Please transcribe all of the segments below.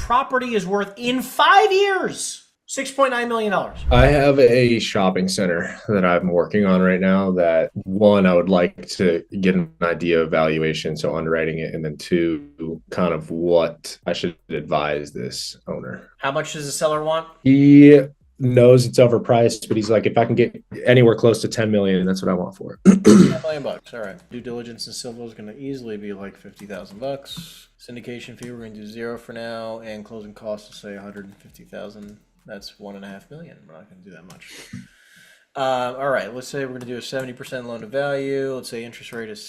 property is worth in 5 years? $6.9 million. I have a shopping center that I'm working on right now that one, I would like to get an idea of valuation, so underwriting it, and then two, kind of what I should advise this owner. How much does the seller want? He knows it's overpriced, but he's like, if I can get anywhere close to 10 million, that's what I want for it. $10 million. All right. Due diligence and civil is going to easily be like $50,000. Syndication fee, we're going to do 0 for now, and closing costs will say 150,000. That's $1.5 million. We're not going to do that much. All right. Let's say we're going to do a 70% loan to value. Let's say interest rate is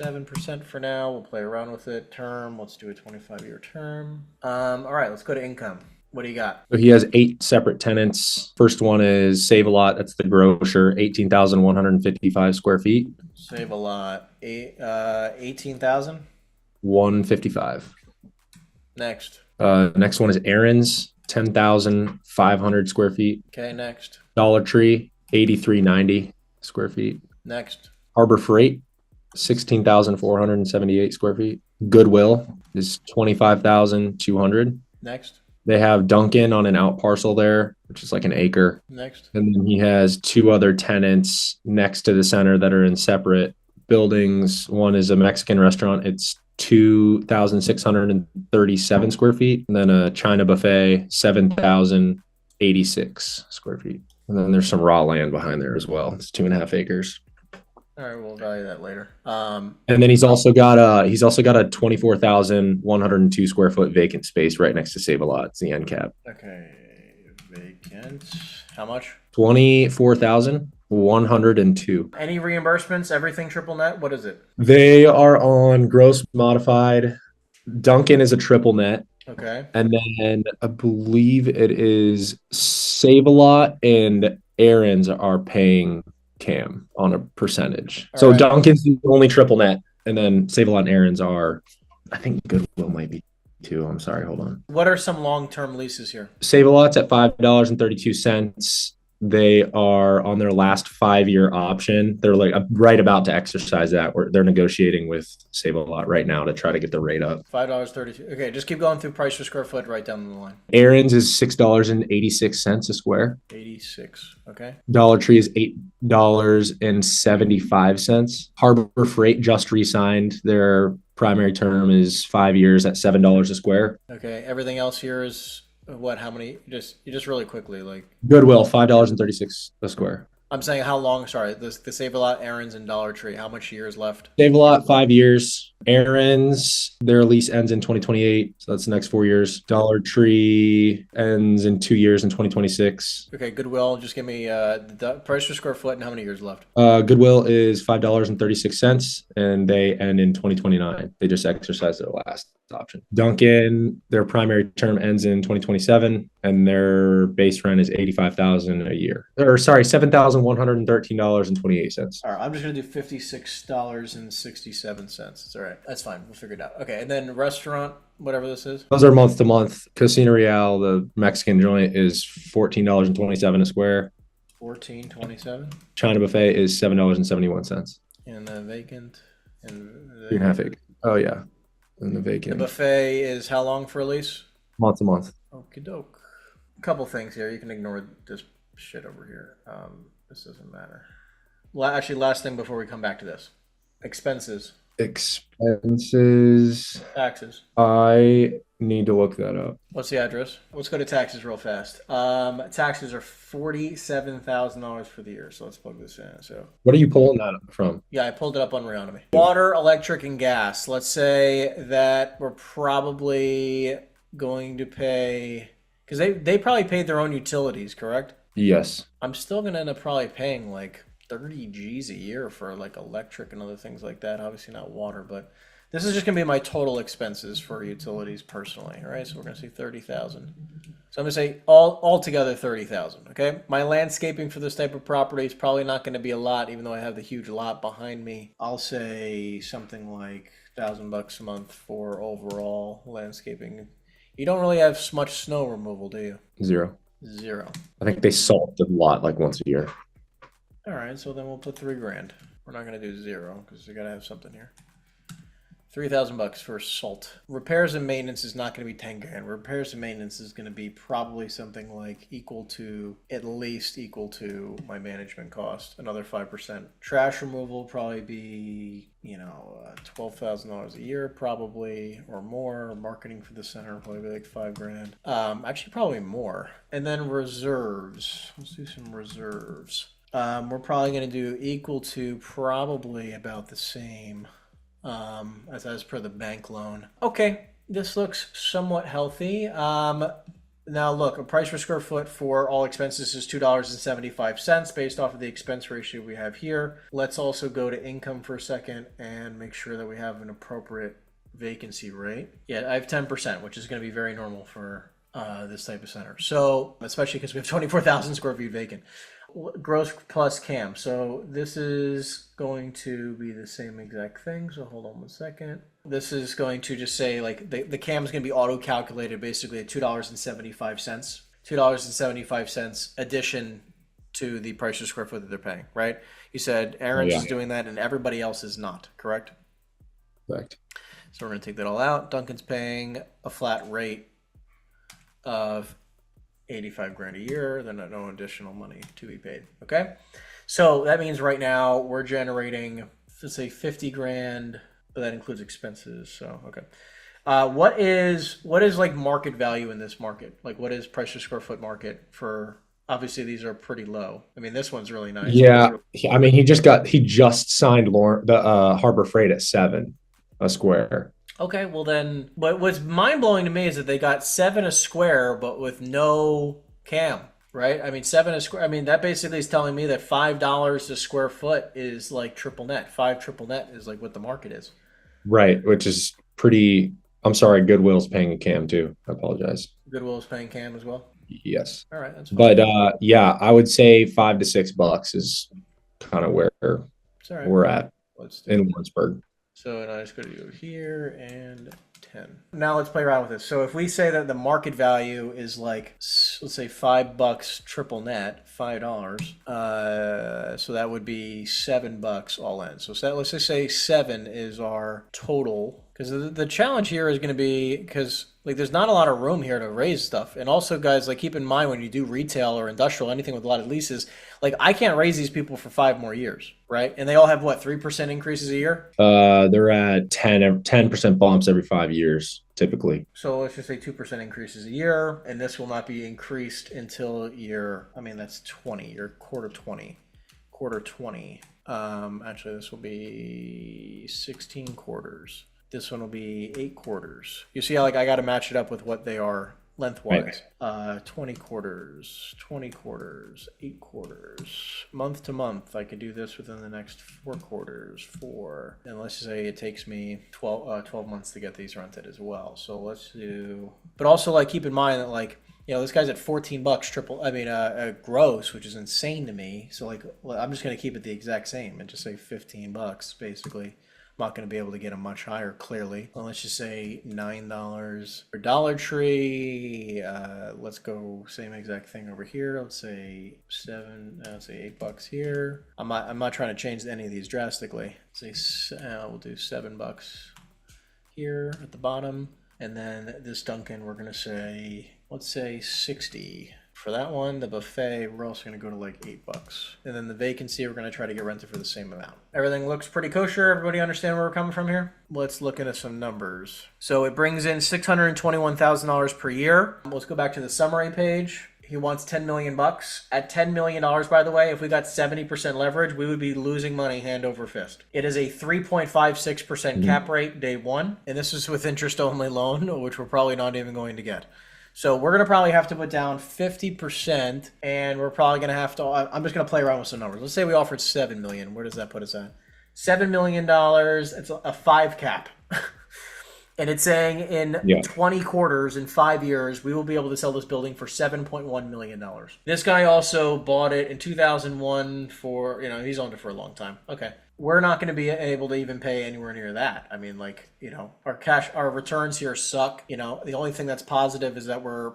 7% for now. We'll play around with it. Term. Let's do a 25-year term. All right. Let's go to income. What do you got? So he has 8 separate tenants. First one is Save a Lot. That's the grocer, 18,155 square feet. Save a Lot. 18,000. 155. Next. Next one is Aaron's, 10,500 square feet. Okay. Next. Dollar Tree, 8,390 square feet. Next. Harbor Freight, 16,478 square feet. Goodwill is 25,200. Next. They have Dunkin' on an out parcel there, which is like an acre. Next. And then he has 2 other tenants next to the center that are in separate buildings. One is a Mexican restaurant. It's 2,637 square feet. And then a China buffet, 7,086 square feet. And then there's some raw land behind there as well. It's 2.5 acres. All right, we'll value that later. And then he's also got a 24,102 square foot vacant space right next to Save a Lot. It's the end cap. Okay, vacant. How much? 24,102. Any reimbursements? Everything triple net? What is it? They are on gross modified. Duncan is a triple net. Okay. And then I believe it is Save a Lot and Aaron's are paying Cam on a percentage. All so right. Duncan's the only triple net, and then Save a Lot and Aaron's are, I think Goodwill might be too. I'm sorry, hold on. What are some long-term leases here? Save a Lot's at $5.32. They are on their last 5-year option. They're like right about to exercise that. They're negotiating with Save a Lot right now to try to get the rate up. $5.32. Okay, just keep going through price per square foot right down the line. Aaron's is $6.86 a square. 86. Okay. Dollar Tree is $8.75. Harbor Freight just re-signed. Their primary term is 5 years at $7 a square. Okay. Everything else here is what? How many? Just really quickly, like Goodwill, $5.36 a square. I'm saying how long? Sorry, the Save a Lot, Aaron's, and Dollar Tree. How much years left? Save a Lot, 5 years. Aaron's, their lease ends in 2028, so that's the next 4 years. Dollar Tree ends in 2 years in 2026. Okay, Goodwill. Just give me the price per square foot and how many years left. Goodwill is $5.36, and they end in 2029. They just exercised their last option. Dunkin', their primary term ends in 2027, and their base rent is $85,000 a year. Or sorry, $7,113.28. All right, I'm just gonna do $56.67. It's all right. That's fine. We'll figure it out. Okay, and then restaurant, whatever this is. Those are month to month. Casino Real, the Mexican joint, is $14.27 a square. 14.27. China Buffet is $7.71. And the vacant. And 3.5 acres. Oh yeah, and the the vacant buffet is how long for a lease? month to month. Okie doke. A couple things here. You can ignore this shit over here. This doesn't matter. Actually, last thing before we come back to this. Expenses. Expenses. Taxes. I need to look that up. What's the address? Let's go to taxes real fast. Taxes are $47,000 for the year. So let's plug this in. So What are you pulling that up from? yeah, I pulled it up on Reonomy. Water, electric, and gas. Let's say that we're probably going to pay because they probably paid their own utilities, correct? Yes. I'm still gonna end up probably paying like 30 G's a year for like electric and other things like that. Obviously not water, but this is just gonna be my total expenses for utilities personally. All right, so we're gonna say 30,000. So I'm gonna say all together 30,000. Okay, my landscaping for this type of property is probably not gonna be a lot, even though I have the huge lot behind me. I'll say something like $1,000 a month for overall landscaping. You don't really have much snow removal, do you? 0. 0. I think they salt the lot like once a year. All right, so then we'll put $3,000. We're not gonna do 0 because we gotta have something here. $3,000 for salt. Repairs and maintenance is not going to be 10 grand. Repairs and maintenance is going to be probably something like at least equal to my management cost, another 5%. Trash removal will probably be, $12,000 a year probably or more. Marketing for the center will probably be like 5 grand. Actually probably more. And then reserves. Let's do some reserves. We're probably going to do equal to probably about the same as per the bank loan. Okay, this looks somewhat healthy. Now look, a price per square foot for all expenses is $2.75 based off of the expense ratio we have here. Let's also go to income for a second and make sure that we have an appropriate vacancy rate. Yeah, I have 10%, which is going to be very normal for this type of center. So, especially because we have 24,000 square feet vacant. Gross plus CAM. So this is going to be the same exact thing. So hold on one second. This is going to just say like the CAM is going to be auto calculated basically at $2.75. $2.75 addition to the price per square foot that they're paying, right? You said Aaron's is doing that and everybody else is not, correct? Correct. So we're going to take that all out. Duncan's paying a flat rate of 85 grand a year, then no additional money to be paid. Okay. So that means right now we're generating, let's say 50 grand, but that includes expenses. So, okay. What is like market value in this market? Like what is price per square foot market for, obviously these are pretty low. I mean, this one's really nice. Yeah. I mean, he just signed the Harbor Freight at $7 a square. Okay, well then, what's mind-blowing to me is that they got $7 a square, but with no CAM, right? I mean, $7 a square, I mean, that basically is telling me that $5 a square foot is like triple net. 5 triple net is like what the market is. Right, which is pretty, I'm sorry, Goodwill's paying a CAM too. I apologize. Goodwill's paying CAM as well? Yes. All right, that's fine. But yeah, I would say $5 to $6 is kind of where we're at in Warrensburg. So and I just go to go here and 10. Now let's play around with this. So if we say that the market value is like, let's say $5 triple net, $5. So that would be $7 all in. So let's just say 7 is our total. Because the challenge here is going to be, because like there's not a lot of room here to raise stuff. And also, guys, like keep in mind when you do retail or industrial, anything with a lot of leases, like I can't raise these people for 5 more years, right? And they all have what, 3% increases a year? They're at 10% bumps every 5 years, typically. So let's just say 2% increases a year, and this will not be increased until that's 20, quarter 20. Actually, this will be 16 quarters. This one will be 8 quarters. You see how like I got to match it up with what they are lengthwise. Right. 20 quarters, 8 quarters, month to month. I could do this within the next 4 quarters, and let's say it takes me 12 months to get these rented as well. So let's do, but also like keep in mind that like, this guy's at $14 gross, which is insane to me. So like, I'm just going to keep it the exact same and just say $15 basically. I'm not going to be able to get them much higher, clearly. Well, let's just say $9 for Dollar Tree. Let's go same exact thing over here. Let's say $8 here. I'm not trying to change any of these drastically. Let's say we'll do $7 here at the bottom, and then this Dunkin' we're going to say, let's say 60. For that one, the buffet, we're also going to go to like $8. And then the vacancy, we're going to try to get rented for the same amount. Everything looks pretty kosher. Everybody understand where we're coming from here? Let's look into some numbers. So it brings in $621,000 per year. Let's go back to the summary page. He wants $10 million. At $10 million, by the way, if we got 70% leverage, we would be losing money hand over fist. It is a 3.56% cap rate day one. And this is with interest-only loan, which we're probably not even going to get. So we're going to probably have to put down 50%, and we're probably going to have to, I'm just going to play around with some numbers. Let's say we offered $7 million. Where does that put us at? $7 million, it's a 5 cap. And it's saying in 20 quarters, in 5 years, we will be able to sell this building for $7.1 million. This guy also bought it in 2001 for, he's owned it for a long time. Okay. We're not going to be able to even pay anywhere near that. I mean, like, our returns here suck. The only thing that's positive is that we're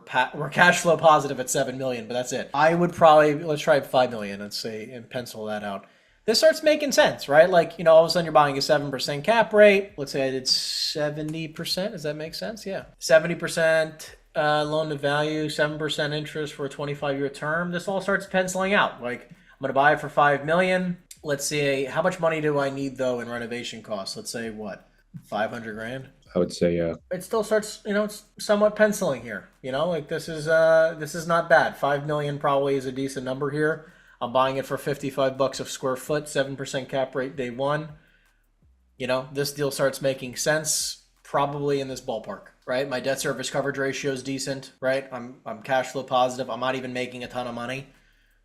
cash flow positive at $7 million, but that's it. I would probably, let's try $5 million, let's say, and pencil that out. this starts making sense, right? Like, you know, all of a sudden you're buying a 7% cap rate. Let's say I did 70%. Does that make sense? Yeah. 70% loan to value, 7% interest for a 25-year term. This all starts penciling out. Like, I'm going to buy it for $5 million. Let's see, how much money do I need though in renovation costs? Let's say what, 500 grand? I would say, yeah. It still starts, you know, it's somewhat penciling here. You know, like this is not bad. 5 million probably is a decent number here. I'm buying it for $55 a square foot, 7% cap rate day one. You know, this deal starts making sense probably in this ballpark, right? My debt service coverage ratio is decent, right? I'm cash flow positive. I'm not even making a ton of money,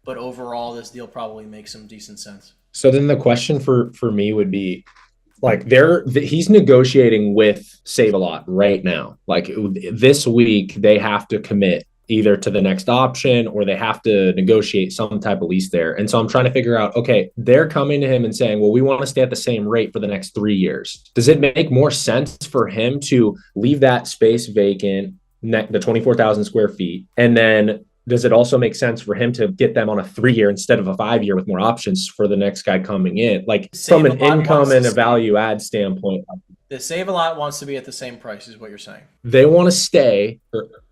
but overall this deal probably makes some decent sense. So then the question for me would be, like, he's negotiating with Save a Lot right now. Like, this week they have to commit either to the next option or they have to negotiate some type of lease there. And so I'm trying to figure out, okay, they're coming to him and saying, well, we want to stay at the same rate for the next 3 years. Does it make more sense for him to leave that space vacant, the 24,000 square feet, and then does it also make sense for him to get them on a 3-year instead of a 5-year with more options for the next guy coming in? Like, from an income and a value add standpoint, the Save a Lot wants to be at the same price, is what you're saying. They want to stay.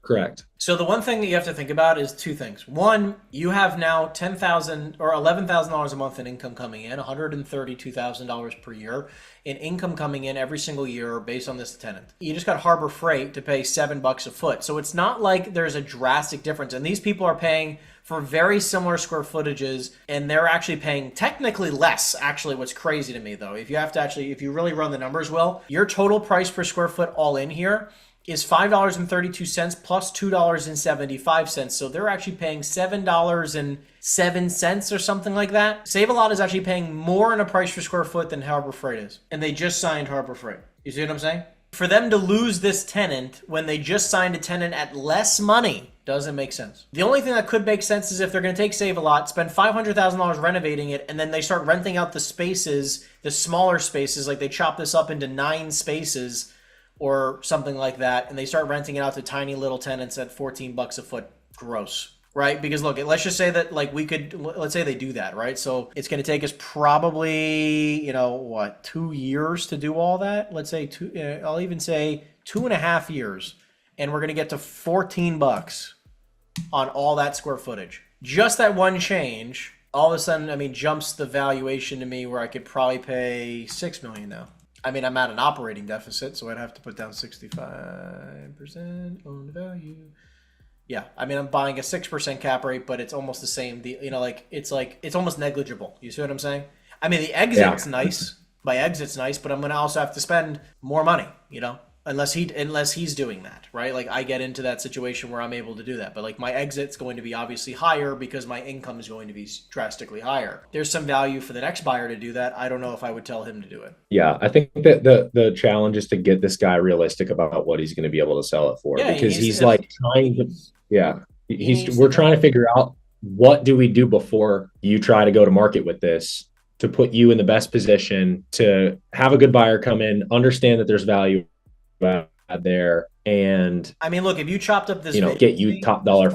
Correct. So the one thing that you have to think about is two things. One, you have now $10,000 or $11,000 a month in income coming in, $132,000 per year in income coming in every single year based on this tenant. You just got Harbor Freight to pay $7 a foot. So it's not like there's a drastic difference. And these people are paying for very similar square footages, and they're actually paying technically less. Actually, what's crazy to me though, if you really run the numbers well, your total price per square foot all in here is $5.32 plus $2.75. So they're actually paying $7.07 or something like that. Save a Lot is actually paying more in a price per square foot than Harbor Freight is. And they just signed Harbor Freight. You see what I'm saying? For them to lose this tenant when they just signed a tenant at less money doesn't make sense. The only thing that could make sense is if they're going to take Save a Lot, spend $500,000 renovating it, and then they start renting out the spaces, the smaller spaces, like they chop this up into 9 spaces or something like that, and they start renting it out to tiny little tenants at $14 a foot gross, right? Because look, let's just say that like let's say they do that, right? So it's going to take us probably, 2 years to do all that. Let's say I'll even say 2.5 years, and we're going to get to $14 on all that square footage. Just that one change, all of a sudden, jumps the valuation to me where I could probably pay $6 million now. I'm at an operating deficit, so I'd have to put down 65% owned value. Yeah, I'm buying a 6% cap rate, but it's almost the same. It's almost negligible. You see what I'm saying? The exit's nice. My exit's nice, but I'm gonna also have to spend more money. Unless he's doing that, right? Like I get into that situation where I'm able to do that, but like my exit's going to be obviously higher because my income is going to be drastically higher. There's some value for the next buyer to do that. I don't know if I would tell him to do it. Yeah, I think that the challenge is to get this guy realistic about what he's going to be able to sell it for, because we're trying to figure out, what do we do before you try to go to market with this to put you in the best position to have a good buyer come in, understand that there's value there, and look, if you chopped up this get you top dollar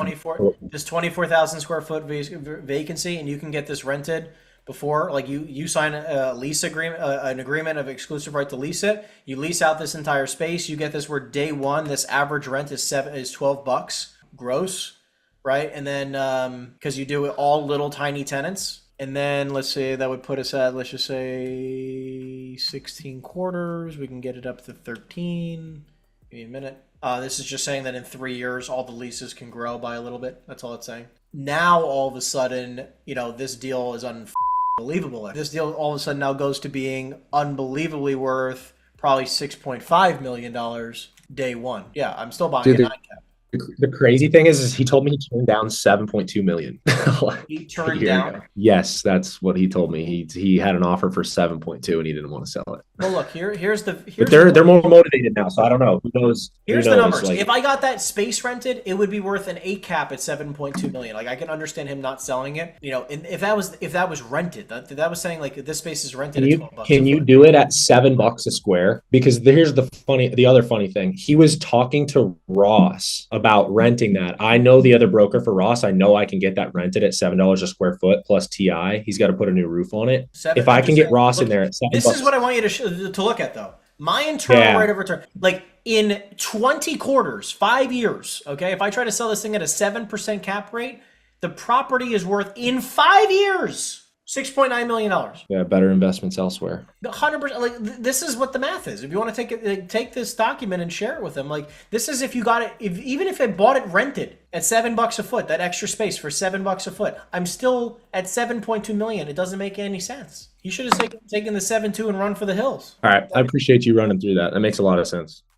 this 24,000 square foot vacancy, and you can get this rented before, like you sign a lease agreement, an agreement of exclusive right to lease it, you lease out this entire space, you get this where day one this average rent is $12 gross, right? And then because you do it all little tiny tenants. And then let's say that would put us at, let's just say 16 quarters. We can get it up to 13. Give me a minute. This is just saying that in 3 years, all the leases can grow by a little bit. That's all it's saying. Now, all of a sudden, this deal is unbelievable. This deal all of a sudden now goes to being unbelievably worth probably $6.5 million day one. Yeah, I'm still buying a 9 cap. The crazy thing is he told me he turned down $7.2 million. He turned down? Yes, that's what he told me. He had an offer for 7.2 and he didn't want to sell it. Well, look, here's but they're more motivated now, so I don't know. Who knows? Here's the numbers. Like, if I got that space rented, it would be worth an 8 cap at 7.2 million. Like I can understand him not selling it. And if that was rented, that was saying like this space is rented at $12. Can you do it at $7 a square? Because here's the other funny thing. He was talking to Ross about renting that. I know the other broker for Ross. I know I can get that rented at $7 a square foot plus TI. He's got to put a new roof on it. Seven, If I can get Ross in there at this $7, is what I want you to look at though. My internal rate of return, like in 20 quarters, 5 years. Okay, if I try to sell this thing at a 7% cap rate, the property is worth in 5 years $6.9 million. Yeah, better investments elsewhere. 100%. Like this is what the math is. If you want to take it, like, take this document and share it with them. Like this is if you got it. If even if I bought it rented at $7 a foot, that extra space for $7 a foot, I'm still at 7.2 million. It doesn't make any sense. You should have taken the 7.2 and run for the hills. All right, I appreciate you running through that. That makes a lot of sense.